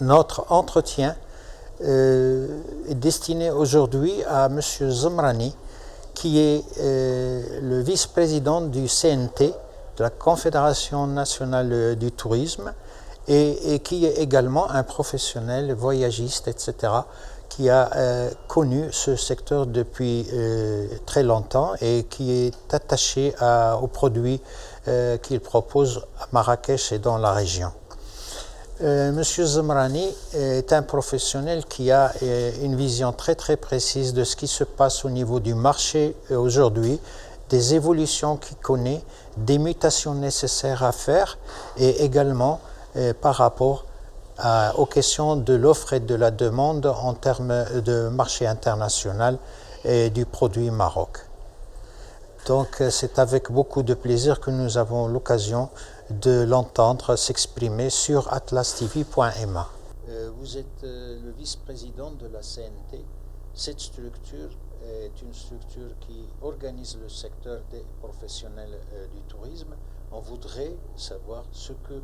Notre entretien est destiné aujourd'hui à M. Zomrani, qui est le vice-président du CNT, de la Confédération nationale du tourisme, et qui est également un professionnel, voyagiste, etc., qui a connu ce secteur depuis très longtemps et qui est attaché aux produits qu'il propose à Marrakech et dans la région. Monsieur Zomrani est un professionnel qui a une vision très précise de ce qui se passe au niveau du marché aujourd'hui, des évolutions qu'il connaît, des mutations nécessaires à faire et également par rapport aux questions de l'offre et de la demande en termes de marché international et du produit Maroc. Donc c'est avec beaucoup de plaisir que nous avons l'occasion de l'entendre s'exprimer sur atlastv.ma. Vous êtes le vice-président de la CNT. Cette structure est une structure qui organise le secteur des professionnels du tourisme. On voudrait savoir ce que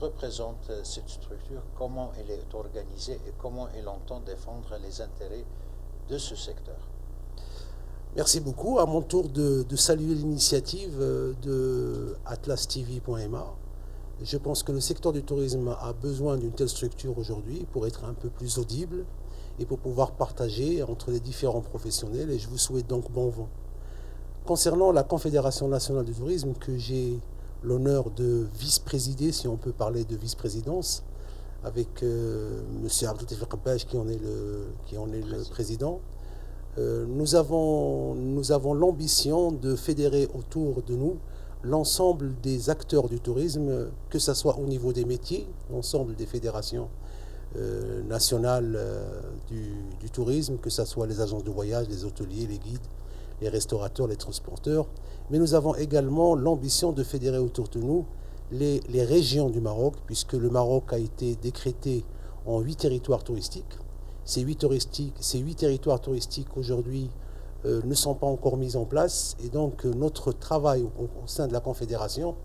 représente cette structure, comment elle est organisée et comment elle entend défendre les intérêts de ce secteur. Merci beaucoup. À mon tour de saluer l'initiative de atlastv.ma. Je pense que le secteur du tourisme a besoin d'une telle structure aujourd'hui pour être un peu plus audible et pour pouvoir partager entre les différents professionnels, et je vous souhaite donc bon vent. Concernant la Confédération nationale du tourisme, que j'ai l'honneur de vice-présider, si on peut parler de vice-présidence, avec M. Abdelatif Qabbaj qui en est le président, nous avons l'ambition de fédérer autour de nous l'ensemble des acteurs du tourisme, que ce soit au niveau des métiers, l'ensemble des fédérations nationales du tourisme, que ce soit les agences de voyage, les hôteliers, les guides, les restaurateurs, les transporteurs. Mais nous avons également l'ambition de fédérer autour de nous les régions du Maroc, puisque le Maroc a été décrété en 8 territoires touristiques. Ces 8 territoires touristiques aujourd'hui ne sont pas encore mis en place, et donc notre travail au sein de la Confédération,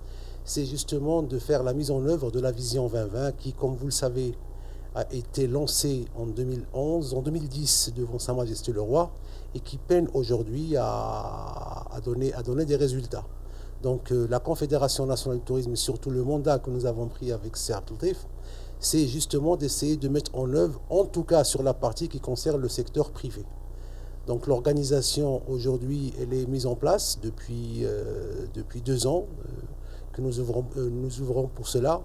c'est justement de faire la mise en œuvre de la Vision 2020 qui, comme vous le savez, a été lancée en 2010 devant Sa Majesté le Roi, et qui peine aujourd'hui à donner des résultats. Donc la Confédération nationale du tourisme, surtout le mandat que nous avons pris avec Abdelatif, c'est justement d'essayer de mettre en œuvre, en tout cas sur la partie qui concerne le secteur privé. Donc l'organisation aujourd'hui, elle est mise en place depuis 2 ans que nous ouvrons pour cela.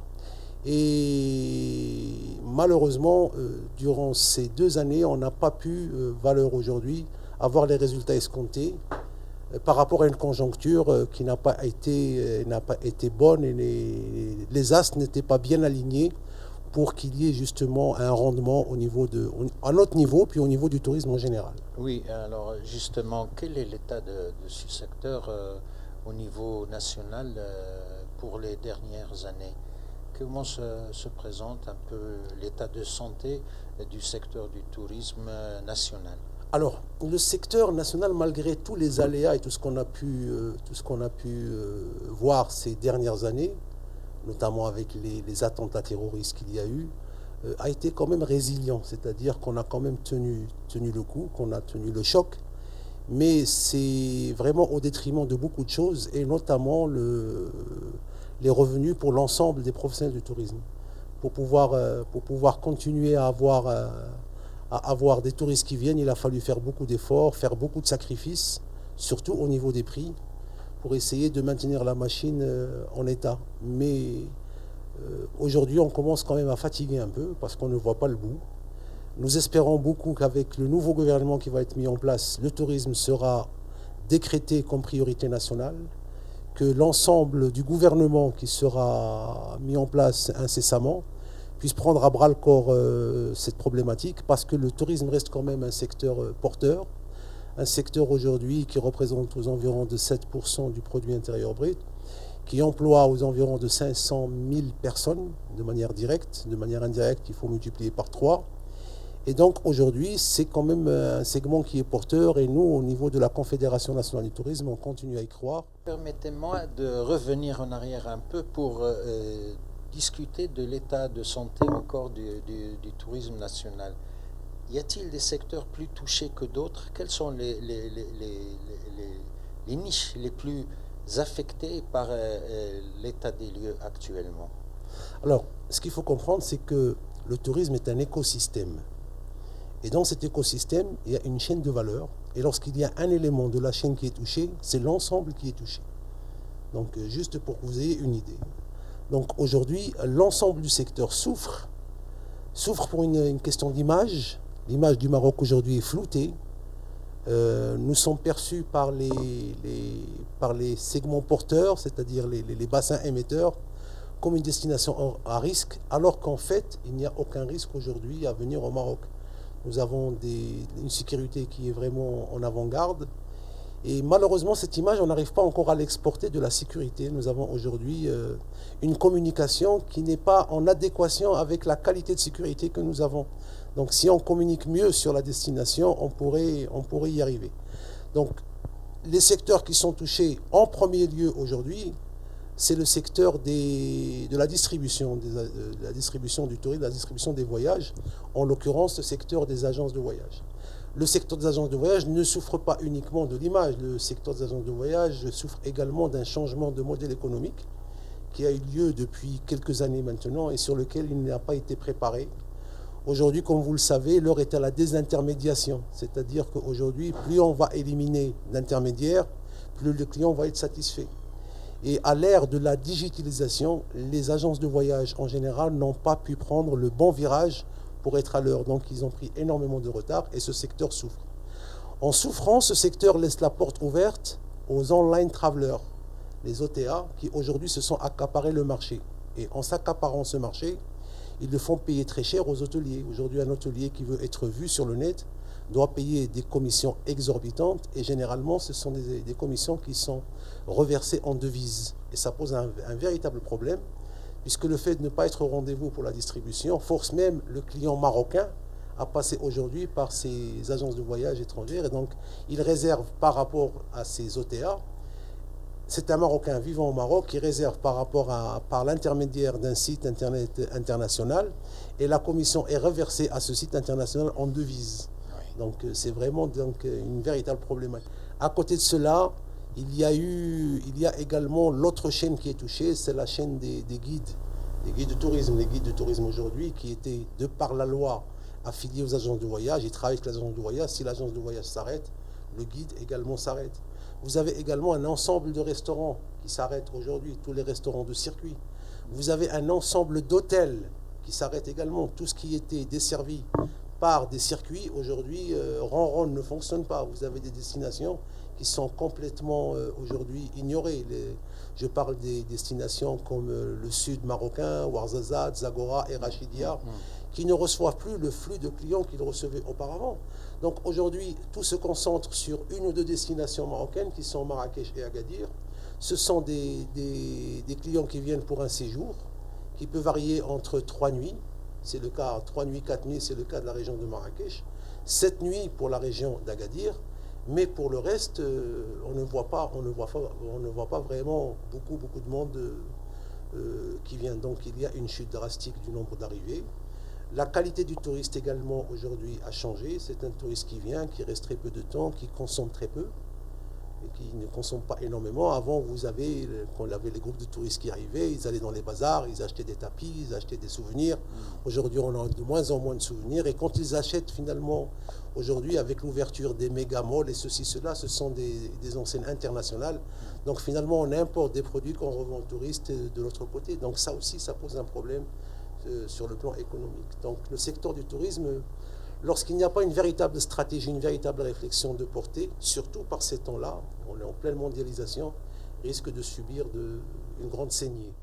Et malheureusement, durant ces 2 années, on n'a pas pu, valeur aujourd'hui, avoir les résultats escomptés par rapport à une conjoncture qui n'a pas été bonne, et les astres n'étaient pas bien alignés pour qu'il y ait justement un rendement à notre niveau, puis au niveau du tourisme en général. Oui, alors justement, quel est l'état de ce secteur au niveau national pour les dernières années? Comment se présente un peu l'état de santé du secteur du tourisme national? Alors, le secteur national, malgré tous les aléas et tout ce qu'on a pu voir ces dernières années, notamment avec les attentats terroristes qu'il y a eu, a été quand même résilient. C'est-à-dire qu'on a quand même tenu le coup, qu'on a tenu le choc, mais c'est vraiment au détriment de beaucoup de choses, et notamment les revenus pour l'ensemble des professionnels du tourisme. Pour pouvoir continuer à avoir des touristes qui viennent, il a fallu faire beaucoup d'efforts, faire beaucoup de sacrifices, surtout au niveau des prix, pour essayer de maintenir la machine en état. Mais aujourd'hui, on commence quand même à fatiguer un peu parce qu'on ne voit pas le bout. Nous espérons beaucoup qu'avec le nouveau gouvernement qui va être mis en place, le tourisme sera décrété comme priorité nationale, que l'ensemble du gouvernement qui sera mis en place incessamment puisse prendre à bras le corps cette problématique, parce que le tourisme reste quand même un secteur porteur, un secteur aujourd'hui qui représente aux environs de 7% du produit intérieur brut, qui emploie aux environs de 500 000 personnes de manière directe. De manière indirecte, il faut multiplier par 3. Et donc aujourd'hui, c'est quand même un segment qui est porteur, et nous, au niveau de la Confédération nationale du tourisme, on continue à y croire. Permettez-moi de revenir en arrière un peu pour discuter de l'état de santé encore du tourisme national. Y a-t-il des secteurs plus touchés que d'autres? Quelles sont les niches les plus affectées par l'état des lieux actuellement? Alors, ce qu'il faut comprendre, c'est que le tourisme est un écosystème. Et dans cet écosystème, il y a une chaîne de valeur. Et lorsqu'il y a un élément de la chaîne qui est touché, c'est l'ensemble qui est touché. Donc, juste pour que vous ayez une idée. Donc, aujourd'hui, l'ensemble du secteur souffre pour une question d'image. L'image du Maroc aujourd'hui est floutée. Nous sommes perçus par les segments porteurs, c'est-à-dire les bassins émetteurs, comme une destination à risque, alors qu'en fait, il n'y a aucun risque aujourd'hui à venir au Maroc. Nous avons une sécurité qui est vraiment en avant-garde. Et malheureusement, cette image, on n'arrive pas encore à l'exporter de la sécurité. Nous avons aujourd'hui une communication qui n'est pas en adéquation avec la qualité de sécurité que nous avons. Donc si on communique mieux sur la destination, on pourrait y arriver. Donc les secteurs qui sont touchés en premier lieu aujourd'hui, c'est le secteur de la distribution, de la distribution du tourisme, de la distribution des voyages, en l'occurrence le secteur des agences de voyage. Le secteur des agences de voyage ne souffre pas uniquement de l'image, le secteur des agences de voyage souffre également d'un changement de modèle économique qui a eu lieu depuis quelques années maintenant et sur lequel il n'a pas été préparé. Aujourd'hui, comme vous le savez, l'heure est à la désintermédiation, c'est-à-dire qu'aujourd'hui, plus on va éliminer d'intermédiaires, plus le client va être satisfait. Et à l'ère de la digitalisation, les agences de voyage en général n'ont pas pu prendre le bon virage pour être à l'heure. Donc ils ont pris énormément de retard et ce secteur souffre. En souffrant, ce secteur laisse la porte ouverte aux online travelers, les OTA, qui aujourd'hui se sont accaparés le marché. Et en s'accaparant ce marché, ils le font payer très cher aux hôteliers. Aujourd'hui, un hôtelier qui veut être vu sur le net doit payer des commissions exorbitantes et généralement, ce sont des commissions qui sont reversées en devises. Et ça pose un véritable problème puisque le fait de ne pas être au rendez-vous pour la distribution force même le client marocain à passer aujourd'hui par ces agences de voyage étrangères. Et donc, il réserve par rapport à ces OTA. C'est un Marocain vivant au Maroc qui réserve par l'intermédiaire d'un site internet international et la commission est reversée à ce site international en devises. Donc c'est vraiment une véritable problématique. À côté de cela, il y a également l'autre chaîne qui est touchée, c'est la chaîne des guides de tourisme. Les guides de tourisme aujourd'hui qui étaient, de par la loi, affiliés aux agences de voyage, ils travaillent avec l'agence de voyage. Si l'agence de voyage s'arrête, le guide également s'arrête. Vous avez également un ensemble de restaurants qui s'arrêtent aujourd'hui, tous les restaurants de circuit. Vous avez un ensemble d'hôtels qui s'arrêtent également. Tout ce qui était desservi par des circuits, aujourd'hui, ronron ne fonctionne pas. Vous avez des destinations qui sont complètement aujourd'hui ignorées. Je parle des destinations comme le sud marocain, Ouarzazate, Zagora et Rachidia, qui ne reçoivent plus le flux de clients qu'ils recevaient auparavant. Donc aujourd'hui, tout se concentre sur une ou deux destinations marocaines qui sont Marrakech et Agadir. Ce sont des clients qui viennent pour un séjour qui peut varier entre 3 nuits, c'est le cas 3 nuits, 4 nuits, c'est le cas de la région de Marrakech, 7 nuits pour la région d'Agadir, mais pour le reste, on ne voit pas vraiment beaucoup de monde qui vient. Donc il y a une chute drastique du nombre d'arrivées. La qualité du touriste également aujourd'hui a changé. C'est un touriste qui vient, qui reste très peu de temps, qui consomme très peu et qui ne consomme pas énormément. Avant, quand on avait les groupes de touristes qui arrivaient, ils allaient dans les bazars, ils achetaient des tapis, ils achetaient des souvenirs. Aujourd'hui, on a de moins en moins de souvenirs. Et quand ils achètent finalement, aujourd'hui, avec l'ouverture des méga malls et ceci, cela, ce sont des enseignes internationales. Donc finalement, on importe des produits qu'on revend aux touristes de l'autre côté. Donc ça aussi, ça pose un problème sur le plan économique. Donc le secteur du tourisme, lorsqu'il n'y a pas une véritable stratégie, une véritable réflexion de portée, surtout par ces temps-là, on est en pleine mondialisation, risque de subir une grande saignée.